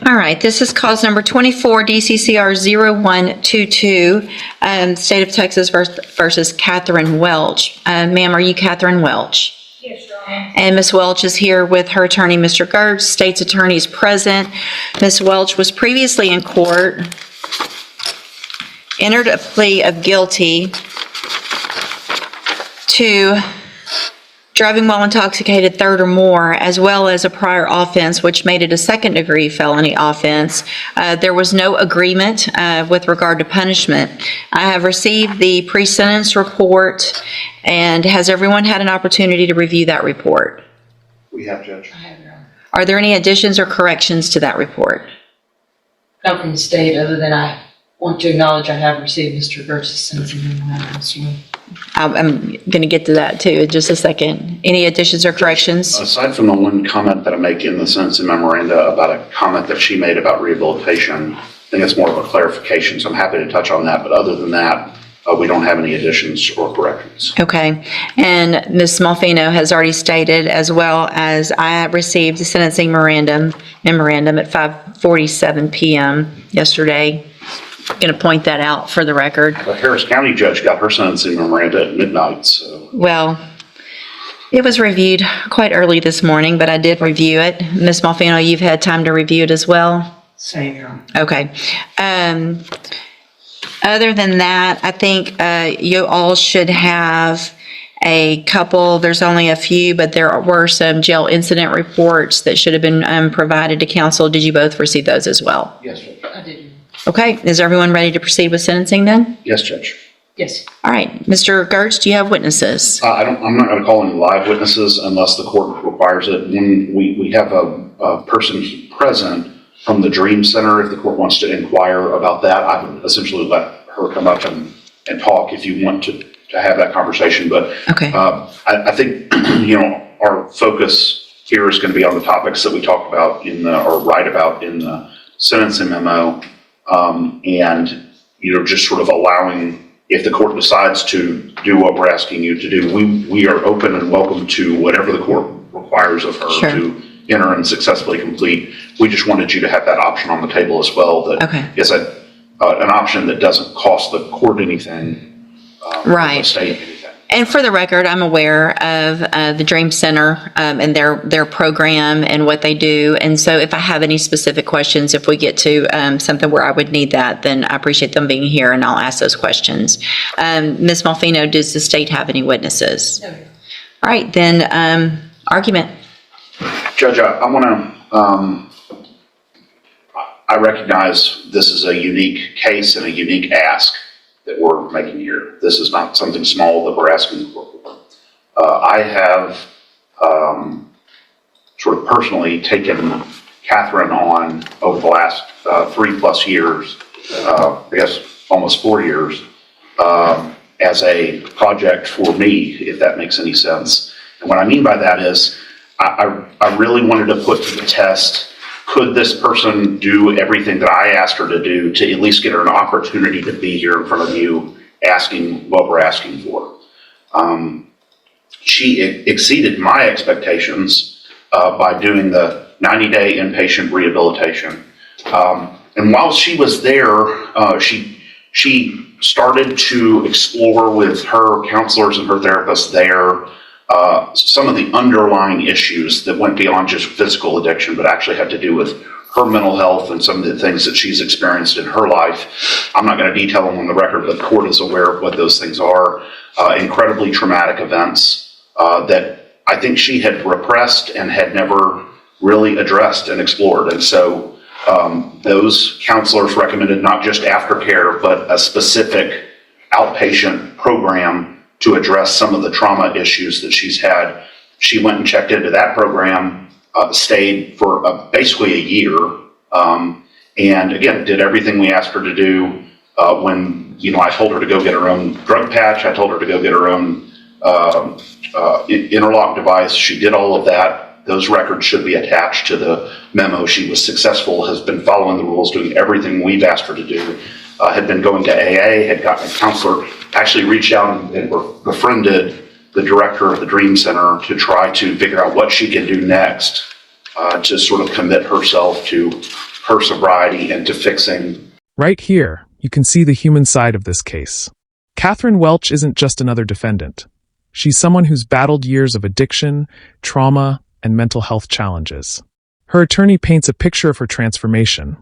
All right, this is cause number 24, DCCR 0122, State of Texas versus Catherine Welch. Ma'am, are you Catherine Welch? Yes, Your Honor. And Ms. Welch is here with her attorney, Mr. Gertz. State's attorney is present. Ms. Welch was previously in court, entered a plea of guilty to driving while intoxicated, third or more, as well as a prior offense, which made it a second-degree felony offense. There was no agreement with regard to punishment. I have received the pre-sentence report, and has everyone had an opportunity to review that report? We have, Judge. I have, Your Honor. Are there any additions or corrections to that report? Not from the state, other than I want to acknowledge I have received Mr. Gertz's sentencing memorandum. I'm going to get to that too in just a second. Any additions or corrections? Aside from the one comment that I make in the sentencing memoranda about a comment that she made about rehabilitation, I think it's more of a clarification, so I'm happy to touch on that. But other than that, we don't have any additions or corrections. Okay. And Ms. Smallfino has already stated, as well as I received the sentencing memorandum at 5:47 p.m. yesterday. Going to point that out for the record. The Harris County judge got her sentencing memoranda at midnight, so. Well, it was reviewed quite early this morning, but I did review it. Ms. Smallfino, you've had time to review it as well? Same, Your Honor. Okay. Other than that, I think you all should have a couple, there's only a few, but there were some jail incident reports that should have been provided to counsel. Did you both receive those as well? Yes, Judge. I did. Okay. Is everyone ready to proceed with sentencing then? Yes, Judge. Yes. All right. Mr. Gertz, do you have witnesses? I'm not going to call any live witnesses unless the court requires it. When we have a person present from the Dream Center, if the court wants to inquire about that, I would essentially let her come up and talk if you want to have that conversation. But Okay. I think, our focus here is going to be on the topics that we talked about or write about in the sentencing memo. And, just sort of allowing, if the court decides to do what we're asking you to do, we are open and welcome to whatever the court requires of her Sure. to enter and successfully complete. We just wanted you to have that option on the table as well. That Okay. is an option that doesn't cost the court anything. Right. The state anything. And for the record, I'm aware of the Dream Center and their program and what they do. And so if I have any specific questions, if we get to something where I would need that, then I appreciate them being here and I'll ask those questions. Ms. Malfino, does the state have any witnesses? No, Your Honor. All right, then argument. Judge, I want to, I recognize this is a unique case and a unique ask that we're making here. This is not something small that we're asking for. I have sort of personally taken Catherine on over the last 3+ years, I guess almost 4 years, as a project for me, if that makes any sense. And what I mean by that is I really wanted to put to the test, could this person do everything that I asked her to do to at least get her an opportunity to be here in front of you asking what we're asking for? She exceeded my expectations by doing the 90-day inpatient rehabilitation. And while she was there, she started to explore with her counselors and her therapists there some of the underlying issues that went beyond just physical addiction, but actually had to do with her mental health and some of the things that she's experienced in her life. I'm not going to detail them on the record, but the court is aware of what those things are. Incredibly traumatic events that I think she had repressed and had never really addressed and explored. And so those counselors recommended not just aftercare, but a specific outpatient program to address some of the trauma issues that she's had. She went and checked into that program, stayed for basically a year, and again, did everything we asked her to do. When, I told her to go get her own drug patch, I told her to go get her own interlock device. She did all of that. Those records should be attached to the memo. She was successful, has been following the rules, doing everything we've asked her to do. Had been going to AA, had gotten a counselor, actually reached out and befriended the director of the Dream Center to try to figure out what she can do next to sort of commit herself to her sobriety and to fixing. Right here, you can see the human side of this case. Catherine Welch isn't just another defendant. She's someone who's battled years of addiction, trauma, and mental health challenges. Her attorney paints a picture of her transformation.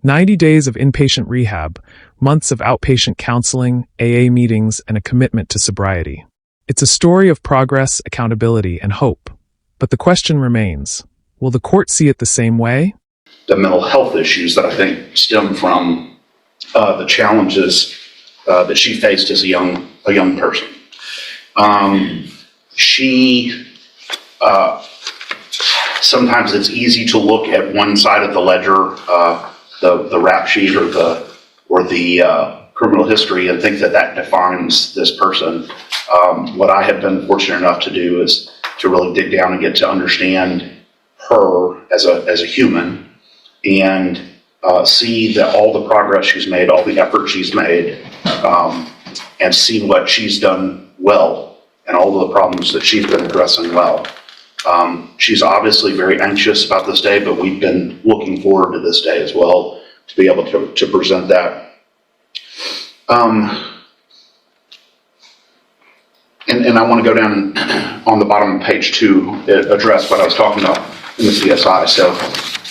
90 days of inpatient rehab, months of outpatient counseling, AA meetings, and a commitment to sobriety. It's a story of progress, accountability, and hope. But the question remains, will the court see it the same way? The mental health issues that I think stem from the challenges that she faced as a young person. Sometimes it's easy to look at one side of the ledger, the rap sheet or the criminal history, and think that defines this person. What I have been fortunate enough to do is to really dig down and get to understand her as a human, and see that all the progress she's made, all the effort she's made, and see what she's done well and all of the problems that she's been addressing well. She's obviously very anxious about this day, but we've been looking forward to this day as well to be able to present that. And I want to go down on the bottom of page 2, address what I was talking about in the CSI. So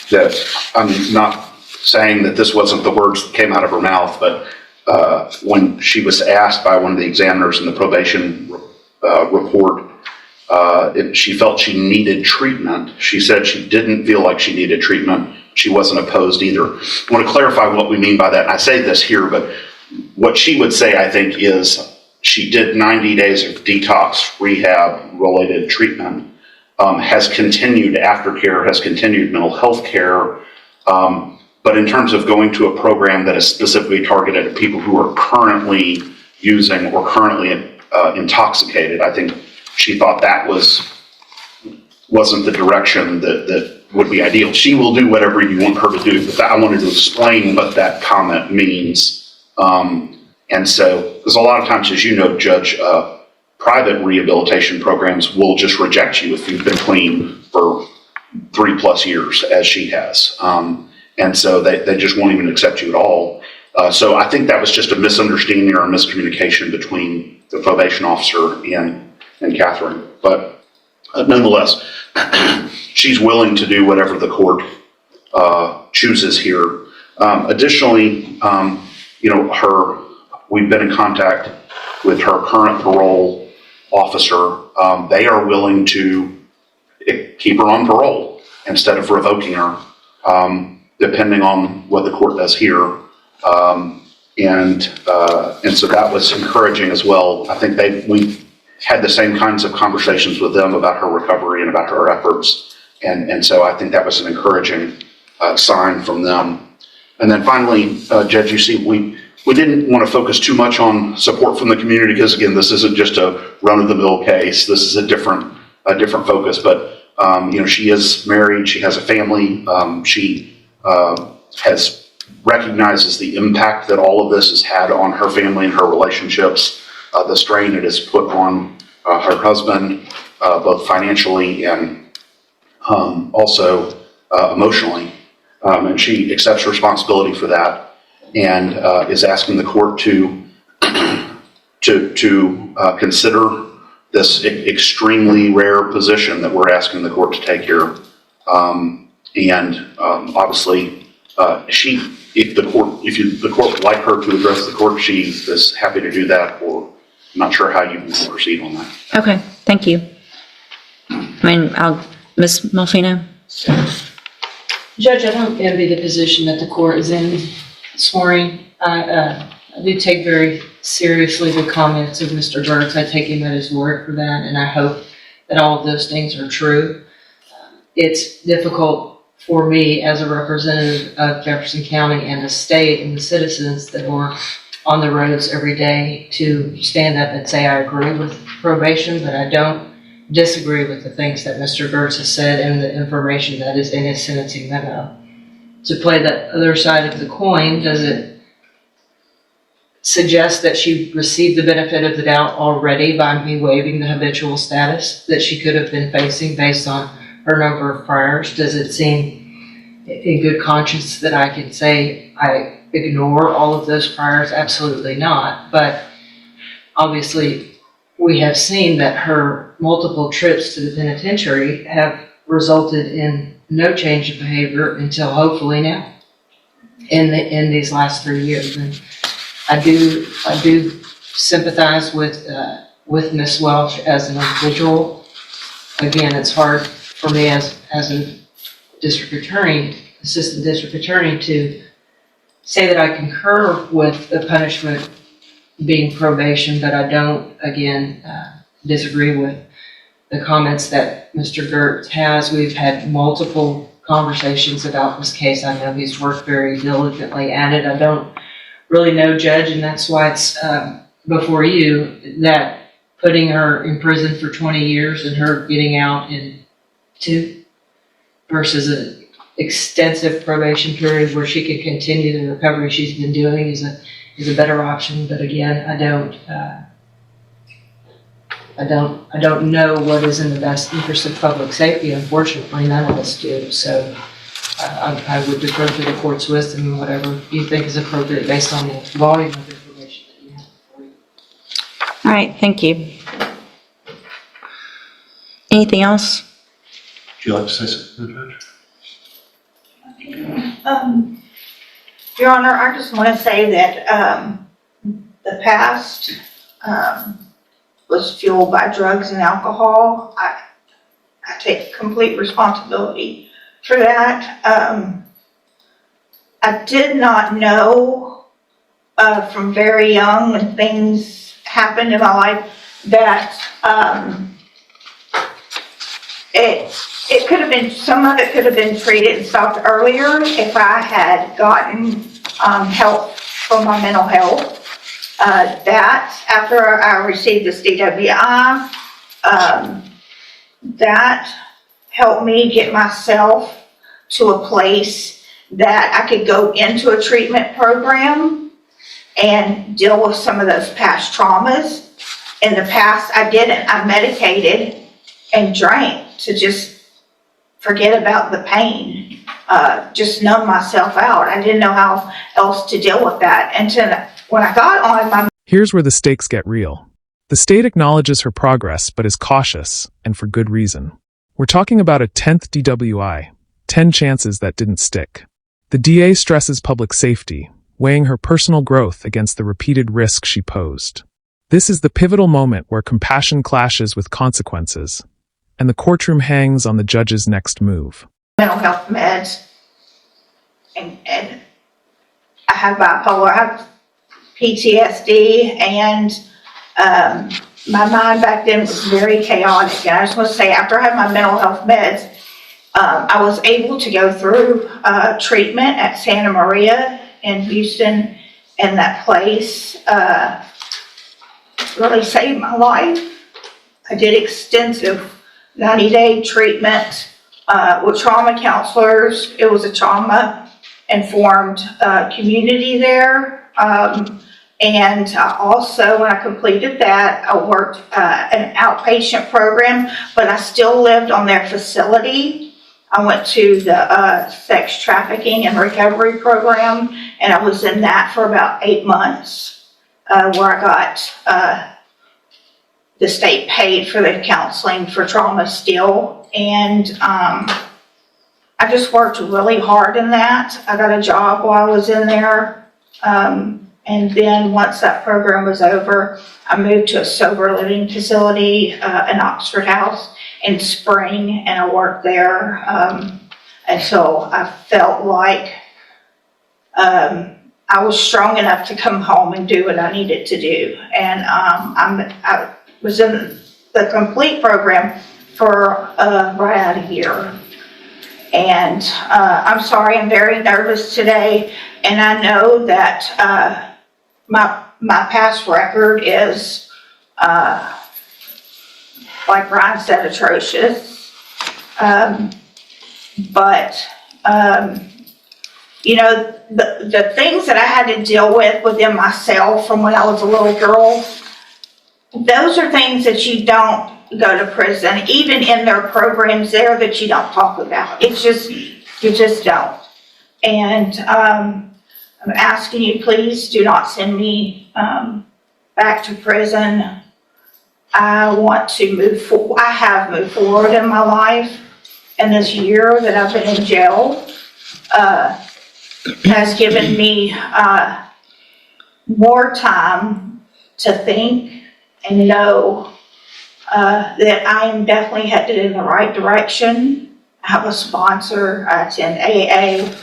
that I'm not saying that this wasn't the words that came out of her mouth, but when she was asked by one of the examiners in the probation report, she felt she needed treatment. She said she didn't feel like she needed treatment. She wasn't opposed either. I want to clarify what we mean by that. And I say this here, but what she would say, I think, is she did 90 days of detox rehab related treatment, has continued aftercare, has continued mental health care. But in terms of going to a program that is specifically targeted at people who are currently using or currently intoxicated, I think she thought that wasn't the direction that would be ideal. She will do whatever you want her to do, but I wanted to explain what that comment means. And so, because a lot of times, as you know, Judge, private rehabilitation programs will just reject you if you've been clean for 3+ years, as she has. And so they just won't even accept you at all. So I think that was just a misunderstanding or a miscommunication between the probation officer and Catherine. But nonetheless, she's willing to do whatever the court chooses here. Additionally, we've been in contact with her current parole officer. They are willing to keep her on parole instead of revoking her, depending on what the court does here. And so that was encouraging as well. I think we had the same kinds of conversations with them about her recovery and about her efforts. And so I think that was an encouraging sign from them. And then finally, Judge, you see, we didn't want to focus too much on support from the community because, again, this isn't just a run-of-the-mill case. This is a different focus. But she is married. She has a family. She recognizes the impact that all of this has had on her family and her relationships, the strain it has put on her husband, both financially and also emotionally. And she accepts responsibility for that and is asking the court to consider this extremely rare position that we're asking the court to take here. Obviously, if the court would like her to address the court, she is happy to do that, or I'm not sure how you want to proceed on that. Okay, thank you. Ms. Malfino? Judge, I don't envy the position that the court is in this morning. I do take very seriously the comments of Mr. Gertz. I take him at his word for that, and I hope that all of those things are true. It's difficult for me as a representative of Jefferson County and the state and the citizens that are on the roads every day to stand up and say I agree with probation, but I don't disagree with the things that Mr. Gertz has said and the information that is in his sentencing memo. To play the other side of the coin, does it suggest that she received the benefit of the doubt already by me waiving the habitual status that she could have been facing based on her number of priors? Does it seem in good conscience that I can say I ignore all of those priors? Absolutely not. But obviously, we have seen that her multiple trips to the penitentiary have resulted in no change of behavior until hopefully now, in these last 3 years. And I do sympathize with Ms. Welch as an individual. Again, it's hard for me as a district attorney, assistant district attorney, to say that I concur with the punishment being probation, but I don't, again, disagree with the comments that Mr. Gertz has. We've had multiple conversations about this case. I know he's worked very diligently at it. I don't really know, Judge, and that's why it's before you, that putting her in prison for 20 years and her getting out in 2 versus an extensive probation period where she can continue the recovery she's been doing is a better option. But again, I don't know what is in the best interest of public safety. Unfortunately, none of us do. So I would defer to the court's wisdom and whatever you think is appropriate based on the volume of information that you have before you. All right, thank you. Anything else? Would you like to say something, Judge? Your Honor, I just want to say that the past was fueled by drugs and alcohol. I take complete responsibility for that. I did not know from very young when things happened in my life that it could have been, some of it could have been treated and stopped earlier if I had gotten help for my mental health. That, after I received this DWI, that helped me get myself to a place that I could go into a treatment program and deal with some of those past traumas. In the past, I didn't. I medicated and drank to just forget about the pain, just numb myself out. I didn't know how else to deal with that. And when I got on my... Here's where the stakes get real. The state acknowledges her progress, but is cautious, and for good reason. We're talking about a 10th DWI, 10 chances that didn't stick. The DA stresses public safety, weighing her personal growth against the repeated risk she posed. This is the pivotal moment where compassion clashes with consequences, and the courtroom hangs on the judge's next move. Mental health meds, and I have bipolar, I have PTSD, and my mind back then was very chaotic. And I just want to say, after I had my mental health meds, I was able to go through treatment at Santa Maria in Houston, and that place really saved my life. I did extensive 90-day treatment with trauma counselors. It was a trauma-informed community there. And also, when I completed that, I worked an outpatient program, but I still lived on their facility. I went to the sex trafficking and recovery program, and I was in that for about 8 months, where I got the state paid for the counseling for trauma still. And I just worked really hard in that. I got a job while I was in there. And then once that program was over, I moved to a sober living facility in Oxford House in Spring, and I worked there until I felt like I was strong enough to come home and do what I needed to do. And I was in the complete program for right out of here. And I'm sorry, I'm very nervous today, and I know that my past record is, like Brian said, atrocious. But you know, the things that I had to deal with within myself from when I was a little girl, those are things that you don't go to prison, even in their programs there, that you don't talk about. It's just, You just don't. And I'm asking you, please do not send me back to prison. I want to move forward. I have moved forward in my life, and this year that I've been in jail has given me more time to think and know that I am definitely headed in the right direction. I have a sponsor. I attend AA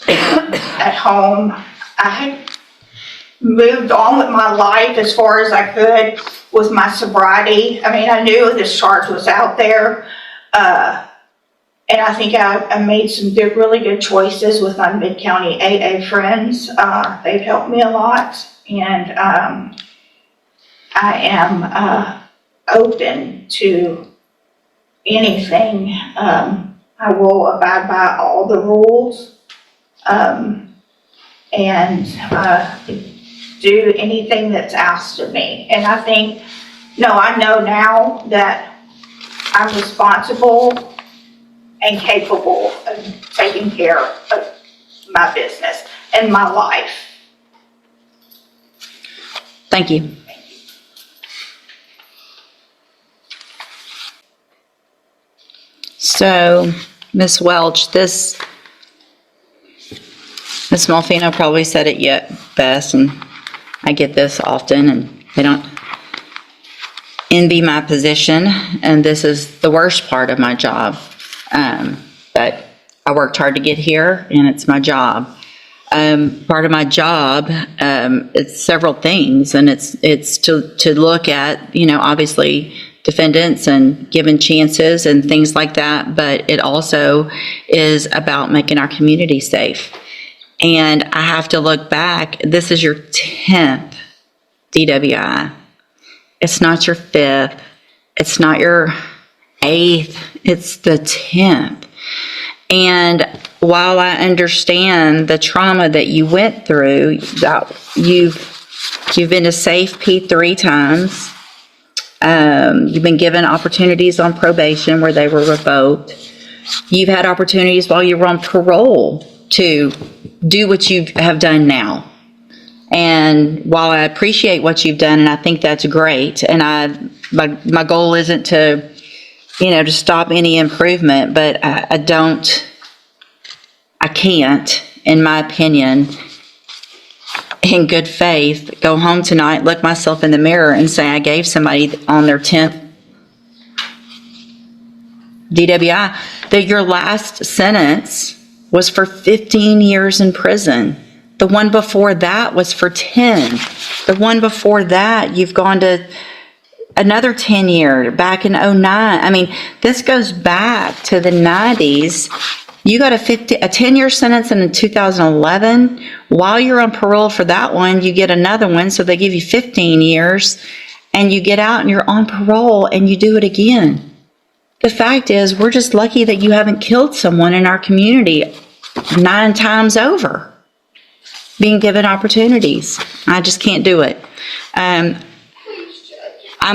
at home. I had moved on with my life as far as I could with my sobriety. I mean, I knew this charge was out there. And I think I made some really good choices with my Mid-County AA friends. They've helped me a lot. And I am open to anything. I will abide by all the rules. And do anything that's asked of me. And I think, I know now that I'm responsible and capable of taking care of my business and my life. Thank you. So, Ms. Welch, Ms. Malfino probably said it yet best, and I get this often, and they don't envy my position, and this is the worst part of my job. But I worked hard to get here, and it's my job. Part of my job, it's several things, and it's to look at, obviously defendants and giving chances and things like that, but it also is about making our community safe. And I have to look back. This is your 10th DWI. It's not your 5th. It's not your 8th. It's the 10th. And while I understand the trauma that you went through, that you've been to Safe P 3 times. You've been given opportunities on probation where they were revoked. You've had opportunities while you were on parole to do what you have done now. And while I appreciate what you've done, and I think that's great, and my goal isn't to, to stop any improvement, but I can't, in my opinion, in good faith, go home tonight, look myself in the mirror and say I gave somebody on their 10th DWI, that your last sentence was for 15 years in prison. The one before that was for 10. The one before that, you've gone to another 10 year, back in 09. I mean, this goes back to the 90s. You got a 10-year sentence in 2011. While you're on parole for that one, you get another one, so they give you 15 years, and you get out and you're on parole and you do it again. The fact is, we're just lucky that you haven't killed someone in our community 9 times over, being given opportunities. I just can't do it. I'm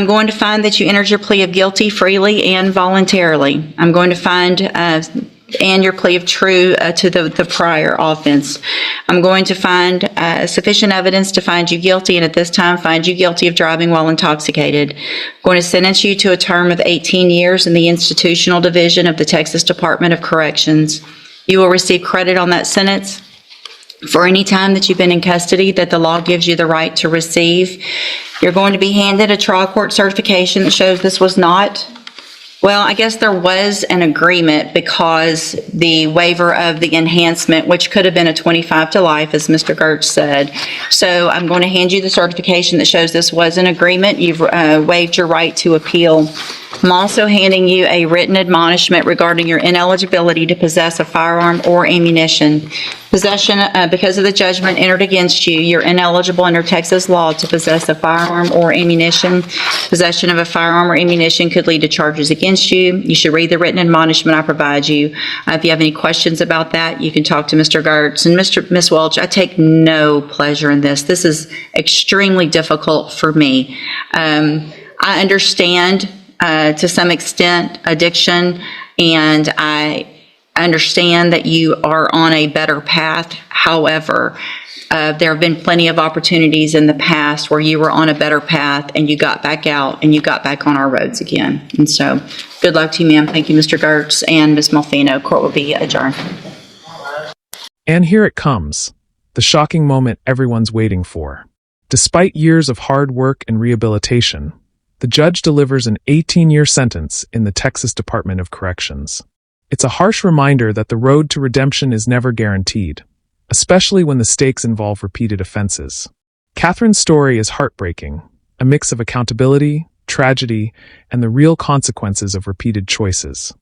going to find that you entered your plea of guilty freely and voluntarily. I'm going to find and your plea of true to the prior offense. I'm going to find sufficient evidence to find you guilty, and at this time find you guilty of driving while intoxicated. I'm going to sentence you to a term of 18 years in the institutional division of the Texas Department of Corrections. You will receive credit on that sentence for any time that you've been in custody that the law gives you the right to receive. You're going to be handed a trial court certification that shows this was not, well, I guess there was an agreement because the waiver of the enhancement, which could have been a 25 to life, as Mr. Gertz said. So I'm going to hand you the certification that shows this was an agreement. You've waived your right to appeal. I'm also handing you a written admonishment regarding your ineligibility to possess a firearm or ammunition. Possession, because of the judgment entered against you, you're ineligible under Texas law to possess a firearm or ammunition. Possession of a firearm or ammunition could lead to charges against you. You should read the written admonishment I provide you. If you have any questions about that, you can talk to Mr. Gertz. And Ms. Welch, I take no pleasure in this. This is extremely difficult for me. I understand to some extent addiction, and I I understand that you are on a better path. However, there have been plenty of opportunities in the past where you were on a better path and you got back out and you got back on our roads again. And so, good luck to you, ma'am. Thank you, Mr. Gertz and Ms. Malfino. Court will be adjourned. And here it comes, the shocking moment everyone's waiting for. Despite years of hard work and rehabilitation, the judge delivers an 18-year sentence in the Texas Department of Corrections. It's a harsh reminder that the road to redemption is never guaranteed, especially when the stakes involve repeated offenses. Catherine's story is heartbreaking, a mix of accountability, tragedy, and the real consequences of repeated choices.